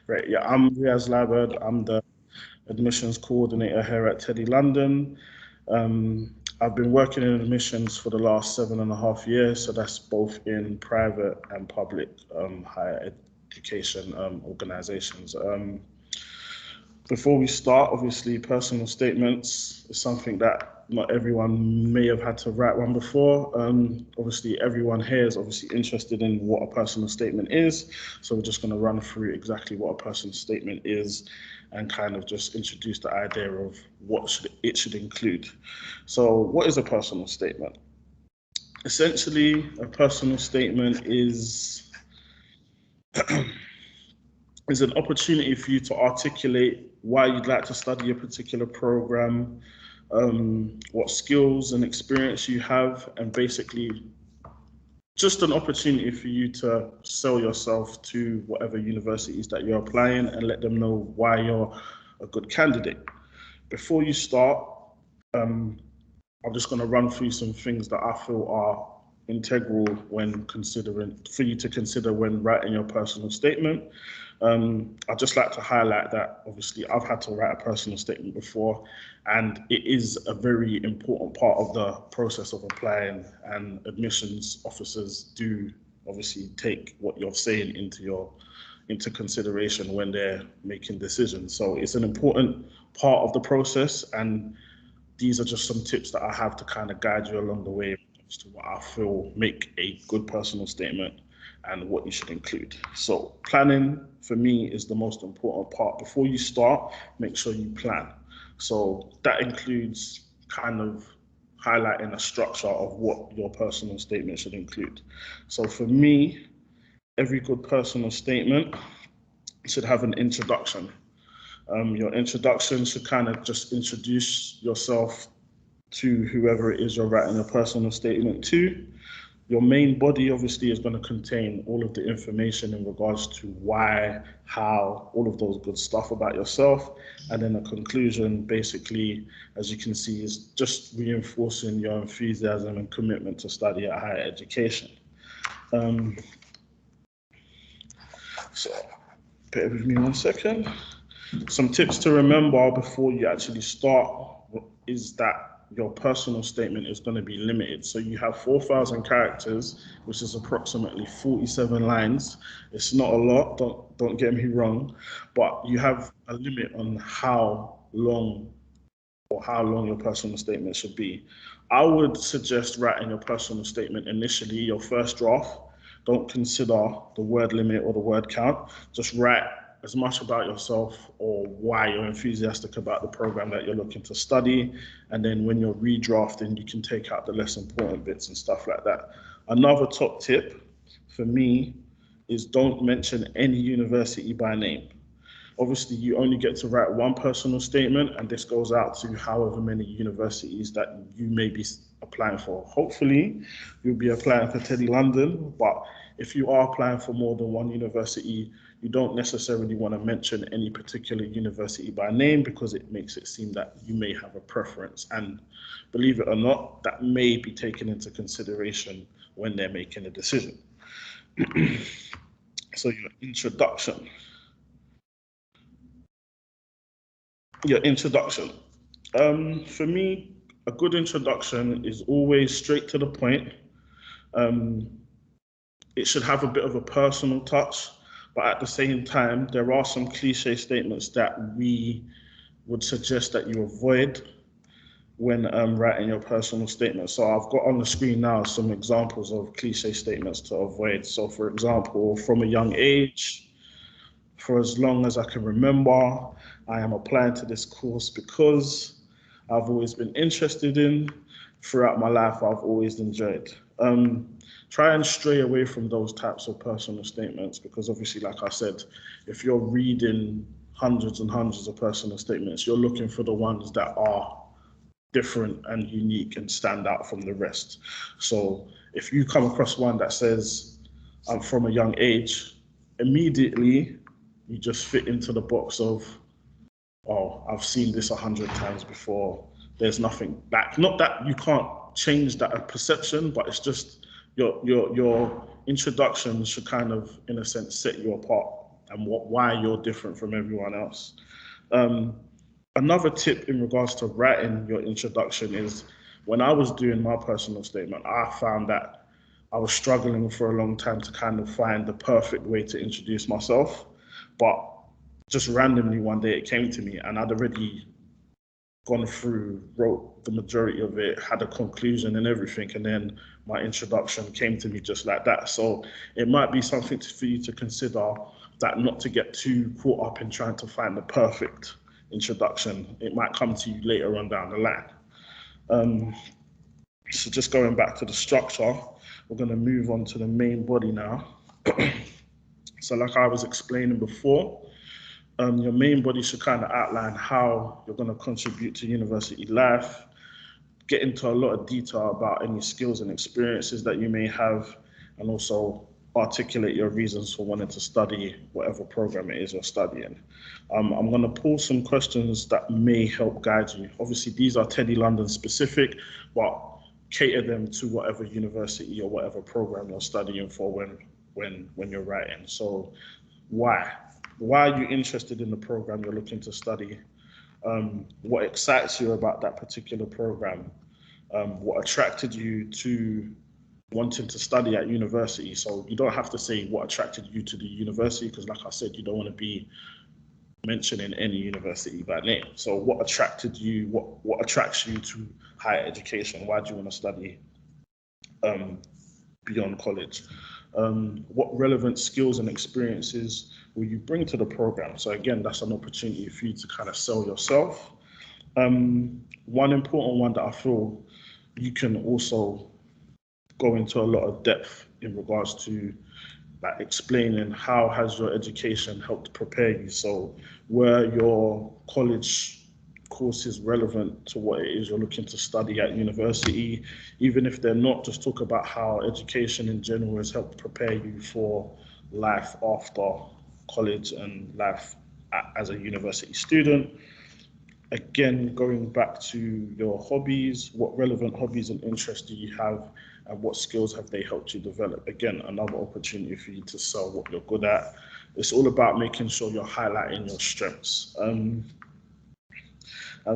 Right, yeah, I'm Riaz Labad. I'm the admissions coordinator here at TEDI-London. I've been working in admissions for the last 7.5 years, so that's both in private and public higher education organizations. Before we start, obviously, personal statements is something that not everyone may have had to write one before. Obviously, everyone here is obviously interested in what a personal statement is. So we're just going to run through exactly what a personal statement is and kind of just introduce the idea of it should include. So what is a personal statement? Essentially, a personal statement is an opportunity for you to articulate why you'd like to study a particular program, what skills and experience you have, and basically just an opportunity for you to sell yourself to whatever universities that you're applying and let them know why you're a good candidate. Before you start, um, I'm just going to run through some things that I feel are integral when considering for you to consider when writing your personal statement. I'd just like to highlight that obviously I've had to write a personal statement before, and it is a very important part of the process of applying, and admissions officers do obviously take what you're saying into consideration when they're making decisions. So it's an important part of the process, and these are just some tips that I have to kind of guide you along the way as to what I feel make a good personal statement and what you should include. So planning for me is the most important part. Before you start, make sure you plan. So that includes kind of highlighting a structure of what your personal statement should include. So for me, every good personal statement should have an introduction. Your introduction should kind of just introduce yourself to whoever it is you're writing a personal statement to. Your main body obviously is going to contain all of the information in regards to why, how, all of those good stuff about yourself. And then a conclusion, basically, as you can see, is just reinforcing your enthusiasm and commitment to study at higher education. Um, so, bear with me 1 second. Some tips to remember before you actually start is that your personal statement is going to be limited. So you have 4,000 characters, which is approximately 47 lines. It's not a lot, don't get me wrong, but you have a limit on how long your personal statement should be. I would suggest writing your personal statement initially, your first draft. Don't consider the word limit or the word count. Just write as much about yourself or why you're enthusiastic about the program that you're looking to study. And then when you're redrafting, you can take out the less important bits and stuff like that. Another top tip for me is don't mention any university by name. Obviously, you only get to write one personal statement, and this goes out to however many universities that you may be applying for. Hopefully, you'll be applying for TEDI-London, but if you are applying for more than one university, you don't necessarily want to mention any particular university by name because it makes it seem that you may have a preference. And believe it or not, that may be taken into consideration when they're making a decision. So your introduction. Your introduction. For me, a good introduction is always straight to the point. Um, it should have a bit of a personal touch, but at the same time, there are some cliche statements that we would suggest that you avoid when writing your personal statement. So I've got on the screen now some examples of cliche statements to avoid. So, for example, from a young age, for as long as I can remember, I am applying to this course because I've always been interested in. Throughout my life, I've always enjoyed. Try and stray away from those types of personal statements because obviously, like I said, if you're reading hundreds and hundreds of personal statements, you're looking for the ones that are different and unique and stand out from the rest. So if you come across one that says, I'm from a young age, immediately you just fit into the box of, oh, I've seen this 100 times before. There's nothing back. Not that you can't change that perception, but it's just your introduction should kind of, in a sense, set you apart and why you're different from everyone else. Another tip in regards to writing your introduction is when I was doing my personal statement, I found that I was struggling for a long time to kind of find the perfect way to introduce myself. But just randomly one day it came to me, and I'd already gone through, wrote the majority of it, had a conclusion and everything, and then my introduction came to me just like that. So it might be something for you to consider, that not to get too caught up in trying to find the perfect introduction. It might come to you later on down the line. So just going back to the structure, we're going to move on to the main body now. So like I was explaining before, your main body should kind of outline how you're going to contribute to university life, get into a lot of detail about any skills and experiences that you may have, and also articulate your reasons for wanting to study whatever program it is you're studying. I'm going to pull some questions that may help guide you. Obviously, these are TEDI-London specific, but cater them to whatever university or whatever program you're studying for when you're writing. So why? Why are you interested in the program you're looking to study? What excites you about that particular program? What attracted you to wanting to study at university? So you don't have to say what attracted you to the university, because like I said, you don't want to be mentioning any university by name. So what attracted you, what attracts you to higher education? Why do you want to study beyond college? What relevant skills and experiences will you bring to the program? So again, that's an opportunity for you to kind of sell yourself. One important one that I feel you can also go into a lot of depth in regards to, like, explaining how has your education helped prepare you. So were your college courses relevant to what it is you're looking to study at university? Even if they're not, just talk about how education in general has helped prepare you for life after college and life as a university student. Again, going back to your hobbies, what relevant hobbies and interests do you have, and what skills have they helped you develop? Again, another opportunity for you to sell what you're good at. It's all about making sure you're highlighting your strengths. And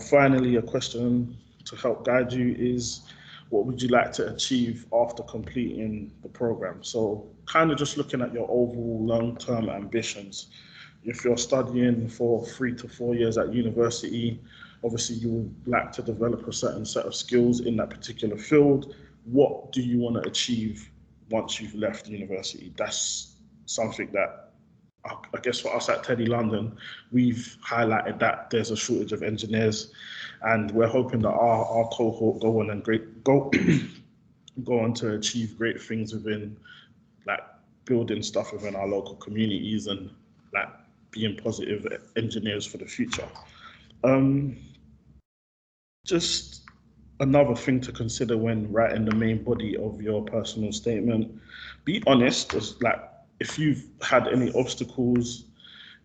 finally, a question to help guide you is, what would you like to achieve after completing the program? So kind of just looking at your overall long-term ambitions. If you're studying for 3 to 4 years at university, obviously you would like to develop a certain set of skills in that particular field. What do you want to achieve once you've left university? That's something that I guess for us at TEDI-London, we've highlighted that there's a shortage of engineers, and we're hoping that our cohort go on and go on to achieve great things within, like, building stuff within our local communities and, like, being positive engineers for the future. Just another thing to consider when writing the main body of your personal statement, be honest. Like, if you've had any obstacles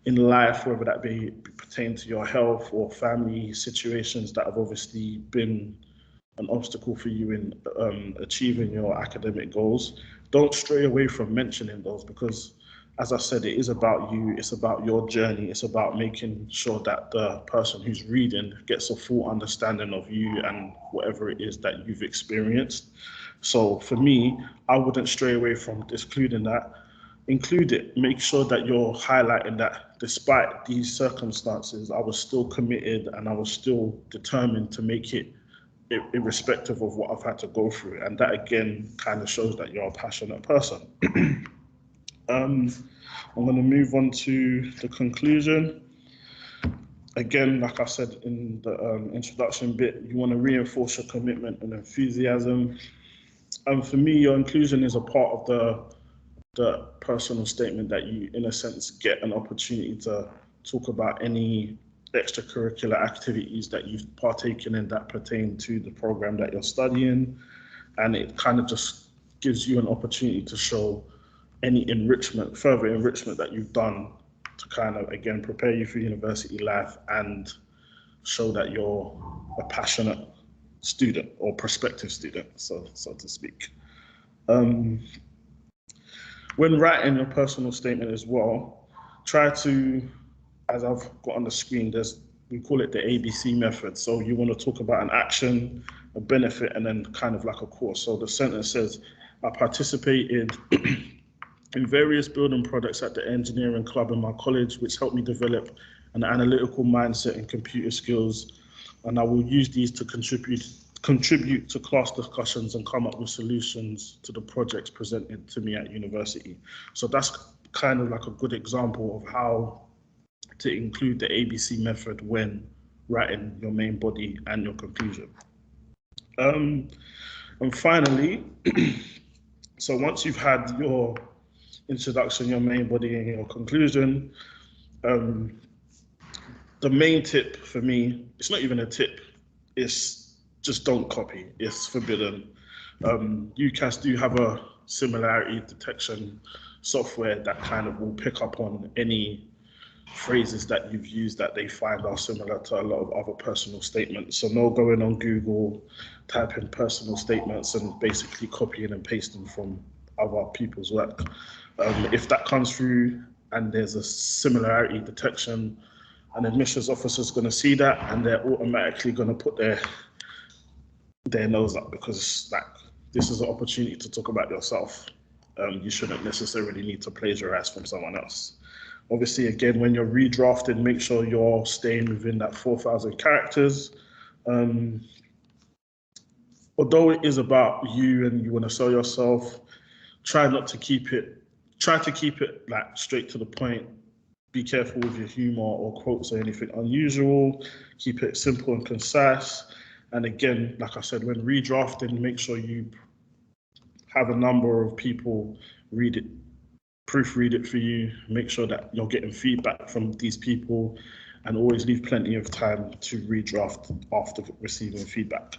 in life, whether that be pertain to your health or family situations that have obviously been an obstacle for you in achieving your academic goals, don't stray away from mentioning those, because as I said, it is about you, it's about your journey, it's about making sure that the person who's reading gets a full understanding of you and whatever it is that you've experienced. So for me, I wouldn't stray away from excluding that. Include it, make sure that you're highlighting that despite these circumstances, I was still committed and I was still determined to make it, irrespective of what I've had to go through. And that again kind of shows that you're a passionate person. I'm going to move on to the conclusion. Again, like I said in the introduction bit, you want to reinforce your commitment and enthusiasm. For me, your inclusion is a part of the personal statement that you, in a sense, get an opportunity to talk about any extracurricular activities that you've partaken in that pertain to the program that you're studying. And it kind of just gives you an opportunity to show any enrichment, further enrichment that you've done to kind of, again, prepare you for university life and show that you're a passionate student or prospective student, so to speak. When writing your personal statement as well, try to, as I've got on the screen, we call it the ABC method. So you want to talk about an action, a benefit, and then kind of like a course. So the sentence says, I participated in various building products at the engineering club in my college, which helped me develop an analytical mindset and computer skills. And I will use these to contribute to class discussions and come up with solutions to the projects presented to me at university. So that's kind of like a good example of how to include the ABC method when writing your main body and your conclusion. And finally, so once you've had your introduction, your main body, and your conclusion, the main tip for me, it's not even a tip, it's just don't copy. It's forbidden. UCAS do have a similarity detection software that kind of will pick up on any phrases that you've used that they find are similar to a lot of other personal statements. So no going on Google, type in personal statements and basically copying and pasting from other people's work. If that comes through and there's a similarity detection, an admissions officer is going to see that and they're automatically going to put their nose up, because like this is an opportunity to talk about yourself. You shouldn't necessarily need to plagiarize from someone else. Obviously, again, when you're redrafting, make sure you're staying within that 4,000 characters. Although it is about you and you want to sell yourself, try to keep it like straight to the point. Be careful with your humor or quotes or anything unusual. Keep it simple and concise. And again, like I said, when redrafting, make sure you have a number of people read it, proofread it for you. Make sure that you're getting feedback from these people, and always leave plenty of time to redraft after receiving feedback.